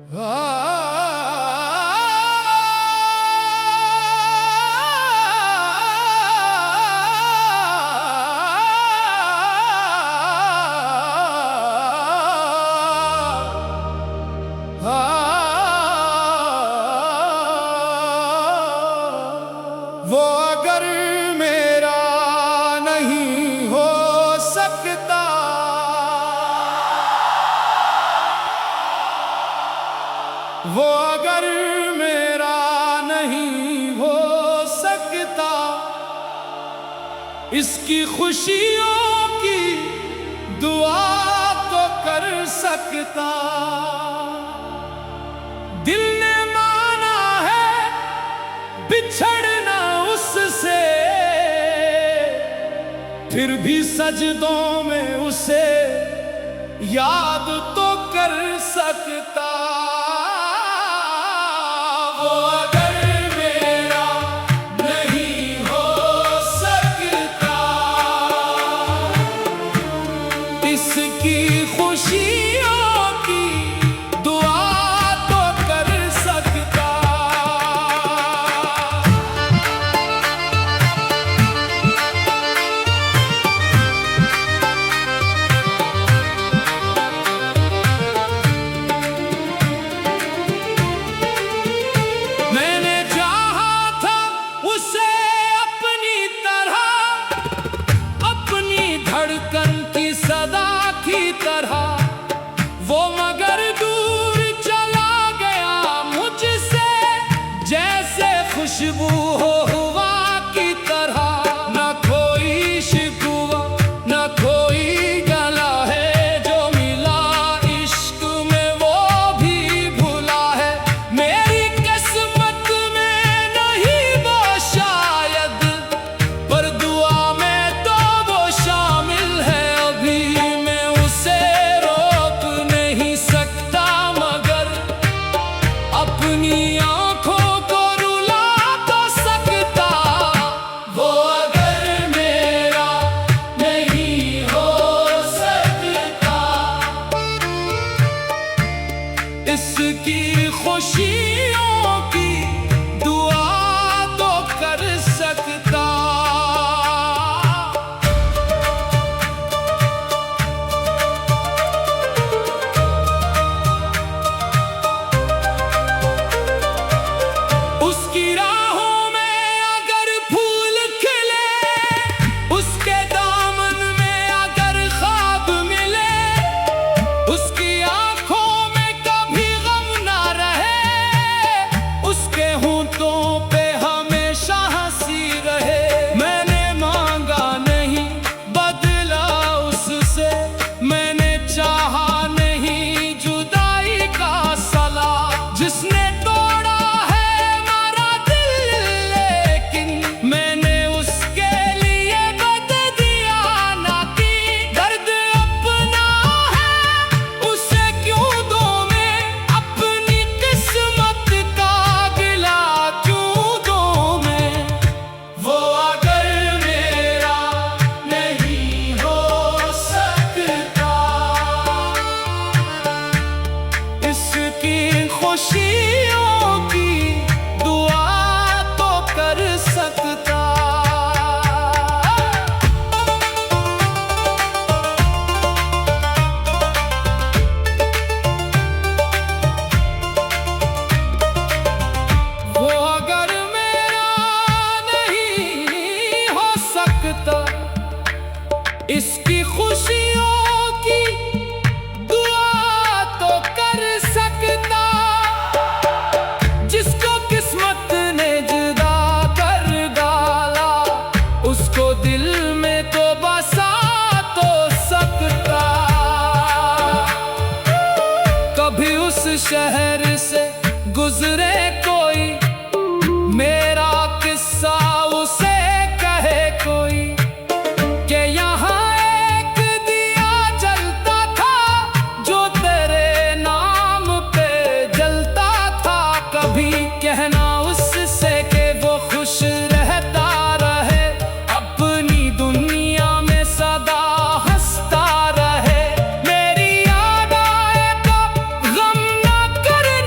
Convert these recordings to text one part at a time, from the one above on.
वो अगर मेरा नहीं हो सकता, वो अगर मेरा नहीं हो सकता, इसकी खुशियों की दुआ तो कर सकता। दिल ने माना है बिछड़ना उससे, फिर भी सजदों में उसे याद तो कर सकता। वो अगर मेरा नहीं हो सकता, इसकी खुशियों की दुआ तो कर सकता। मैंने चाहा था उसे अपनी तरह, अपनी धड़कन की सदा की तरह, वो मगर दूर चला गया मुझसे, जैसे खुशबू हो हवा की तरह। न कोई शिकवा न कोई गला है, जो मिला इश्क में वो भी भुला है। मेरी किस्मत में नहीं वो शायद, पर दुआ में तो वो शामिल है। अभी मैं उसे रोक नहीं सकता, मगर अपनी आंखों को रुला तो सकता। वो अगर मेरा नहीं हो सकता, इसकी खुशियों की दुआ तो कर सकता। उसकी राहों में अगर फूल खिले, उसके दामन में अगर ख्वाब मिले, उसकी आंखों में कभी गम ना रहे, उसके होंठों पे हमेशा हंसी रहे। मैंने मांगा नहीं बदला उससे, मैंने चाहा नहीं जुदाई का सला। जिसने तोड़ा है मारा दिल, लेकिन मैंने उसके लिए बद दिया ना की। दर्द अपना है उसे क्यों दूं मैं, अपनी किस्मत का गिला क्यों दूं मैं। वो अगर मेरा नहीं हो सकता, इसकी खुशियों की दुआ तो कर सकता। वो अगर मेरा नहीं हो सकता, इसकी खुशियों की दुआ तो कर सकता। जिसको किस्मत ने जुदा कर डाला, उसको दिल में तो बसा तो सकता। कभी उस शहर से गुजरे कोई, मेरा किस्सा उसे कहे कोई, कि यहाँ एक दिया जलता था, जो तेरे नाम पे जलता था। कभी कहना उससे कि वो खुश रहता रहे, अपनी दुनिया में सदा हंसता रहे। मेरी याद आए तो गम ना करना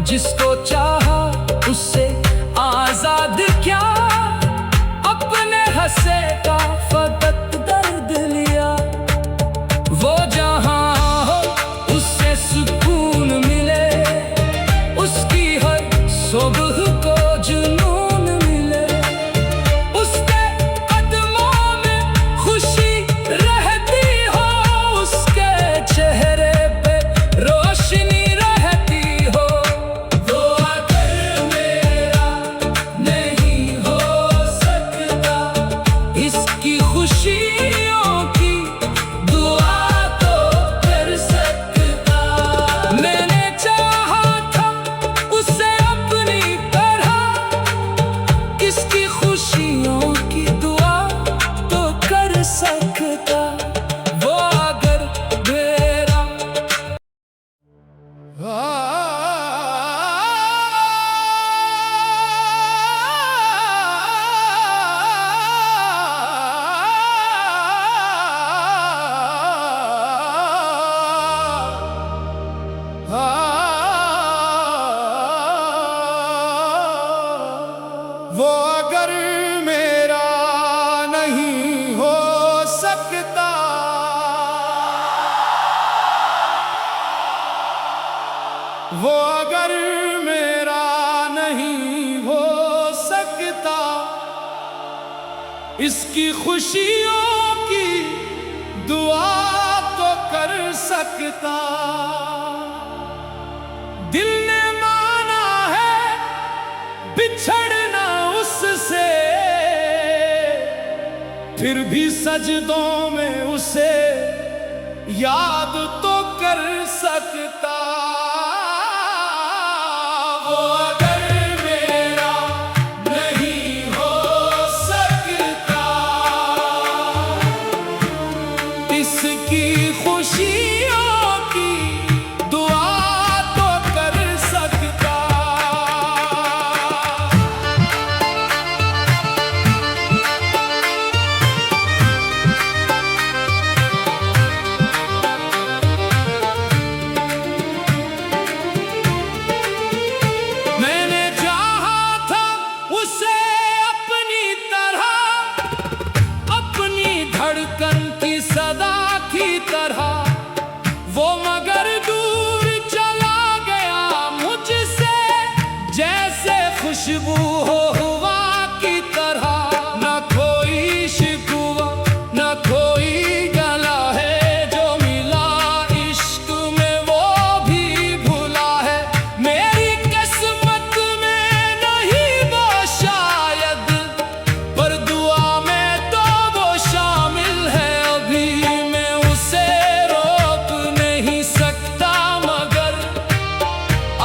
जिसको चाहा उससे आजाद क्या, अपने हंसे का फकत दर्द लिया। वो जहां हो उससे सुकून मिले, उसकी हर सुबह को जुनून मिले, उसके कदमों में खुशी रहती हो, उसके चेहरे पे रोशनी रहती हो। वो अगर मेरा नहीं हो सकता, इसकी खुशियों की दुआ तो कर सकता। मैंने चाहा था उसे अपनी तरह, इसकी खुशियों की दुआ तो कर सकता। वो अगर मेरा वो अगर मेरा नहीं हो सकता, वो अगर मेरा नहीं हो सकता, इसकी खुशियों की दुआ तो कर सकता। दिल ने माना है बिछड़ना उससे, फिर भी सजदों में उसे याद तो कर सकता। वो अगर मेरा नहीं हो सकता, इसकी खुशियों की दुआ तो कर सकता। मैंने चाहा था उसे अपनी तरह, अपनी धड़कन की सदा की तरह। वो मगर दूर चला गया मुझसे, जैसे खुशबू हो हवा की तरह। न कोई शिकवा न कोई गला है, जो मिला इश्क में वो भी भूला है। मेरी किस्मत में नहीं वो शायद, पर दुआ में तो वो शामिल है। अभी मैं उसे रोक नहीं सकता, मगर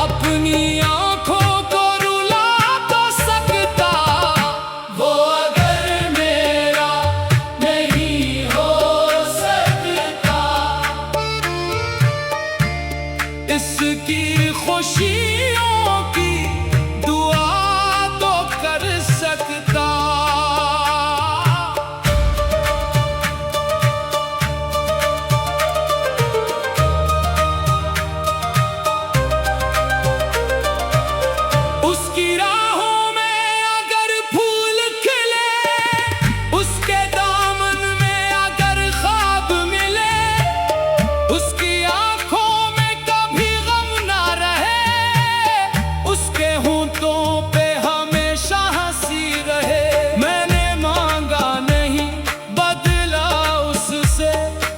अपनी आंखों को रुला तो सकता। वो अगर मेरा नहीं हो सकता, इसकी खुशियों की दुआ तो कर सकता। उसकी राहों में अगर फूल खिले, उसके दामन में अगर ख्वाब मिले, उसकी आंखों में कभी गम ना रहे, उसके होंठों पे हमेशा हंसी रहे। मैंने मांगा नहीं बदला उससे,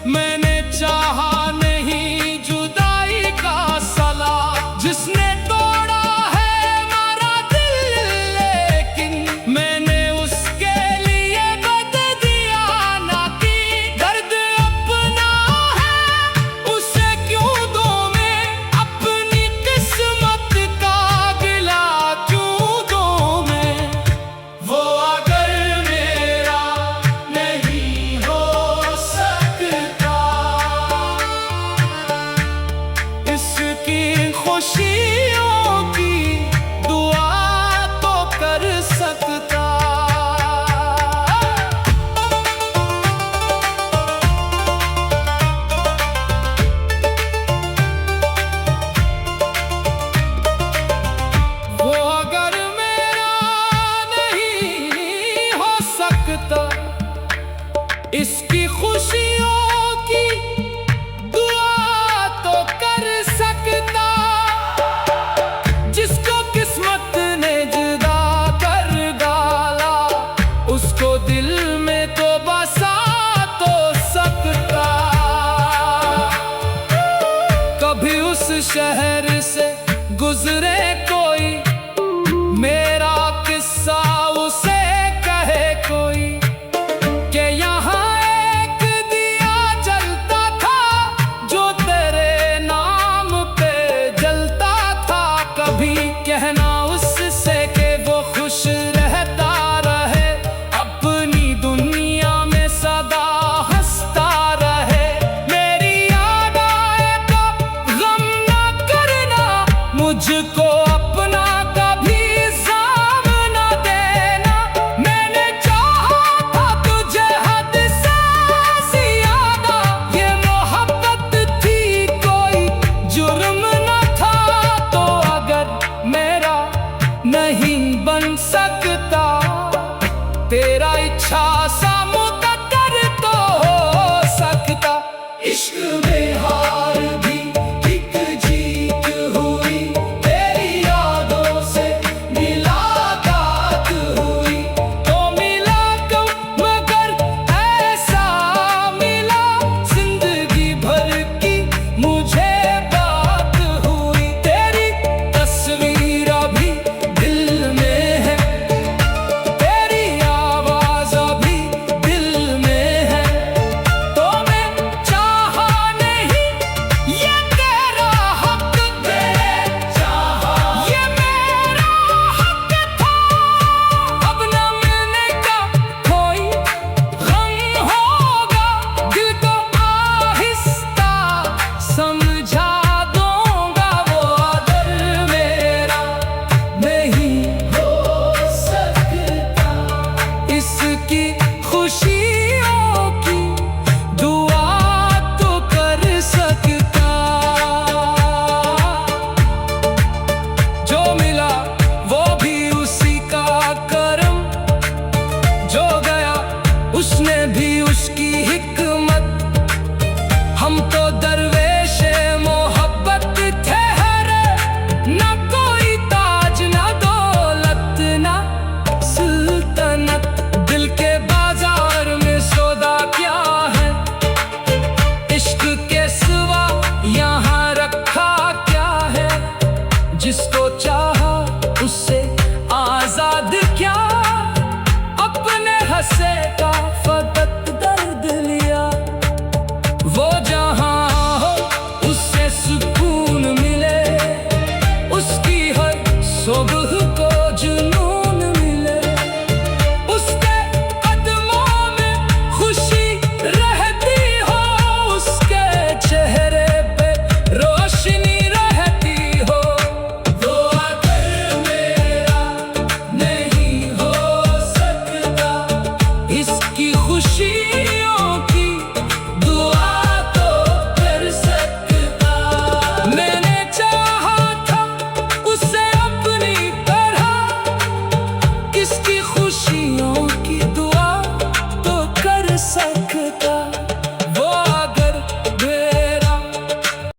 मैंने चाहा नहीं जुदाई का सला। जिसने तोड़ा है हमारा दिल, लेकिन मैंने उसके लिए बद दिया ना कि दर्द अपना है उसे क्यों दूं मैं, अपनी किस्मत का गिला क्यों दूं मैं। वो अगर मेरा नहीं हो सकता, इसकी खुशियों की दुआ तो कर सकता। उस शहर से गुजरे कोई, मेरा किस्सा उसे कहे कोई, कि यहाँ एक दिया जलता था जो तेरे नाम पे जलता था। कभी कहना उससे कि वो खुश रहता रहे, अपनी दुनिया में सदा हंसता रहे। मेरी याद आए तो गम ना करना, मुझको अपना कभी सामना देना। मैंने चाहा था तुझे हद से ज्यादा, ये मोहब्बत थी कोई जुर्म न था। तो अगर मेरा नहीं बन सकता तेरा इच्छा सा मुकद्दर तो हो सकता। इश्क में हार भी एक जीत हुई, तेरी यादों से मुलाकात हुई। तो मिला कब मगर ऐसा मिला, जिंदगी भर की मुझे बात हुई। तेरी तस्वीर अभी दिल में है, तेरी आवाज अभी दिल में है। तो मैं चाहा नहीं ये तेरा हक, ये मेरा हक था। अब न मिलने का कोई गम होगा, दिल को आहिस्ता समझा दूंगा। वो अदर मेरा नहीं हो सकता, इसकी खुशियों की दुआ तो कर सकता। जो मिला वो भी उसी का करम, जो गया उसने भी उसकी हिकमत। हम तो दरवेशे मोहब्बत ठहरे, न कोई ताज न दौलत न सुल्तनत। दिल के बाजार में सौदा क्या है, इश्क के सिवा यहाँ रखा क्या है। जिसको